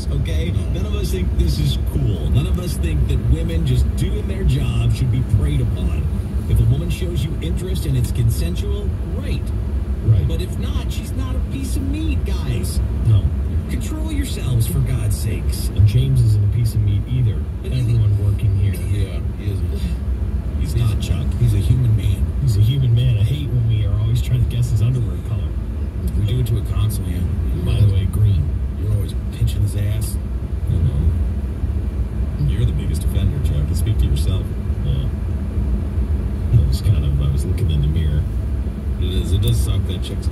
this, okay? None of us think this is cool. None of us think that women just doing their job should be preyed upon. If a woman shows you interest and it's consensual, great. Right. But if not, she's not a piece of meat, guys. No. Control yourselves, for God's sakes. And James isn't a piece of meat either. Everyone working here. Yeah, he isn't. He's not, Chuck. He's a human man. He's a human man. I hate when we are always trying to guess his underwear color. We do it to it constantly. By the way, green. You're always pinching his ass. I know. You're the biggest offender, Chuck. Speak to yourself. Yeah. I was looking in the mirror. It does suck that chick's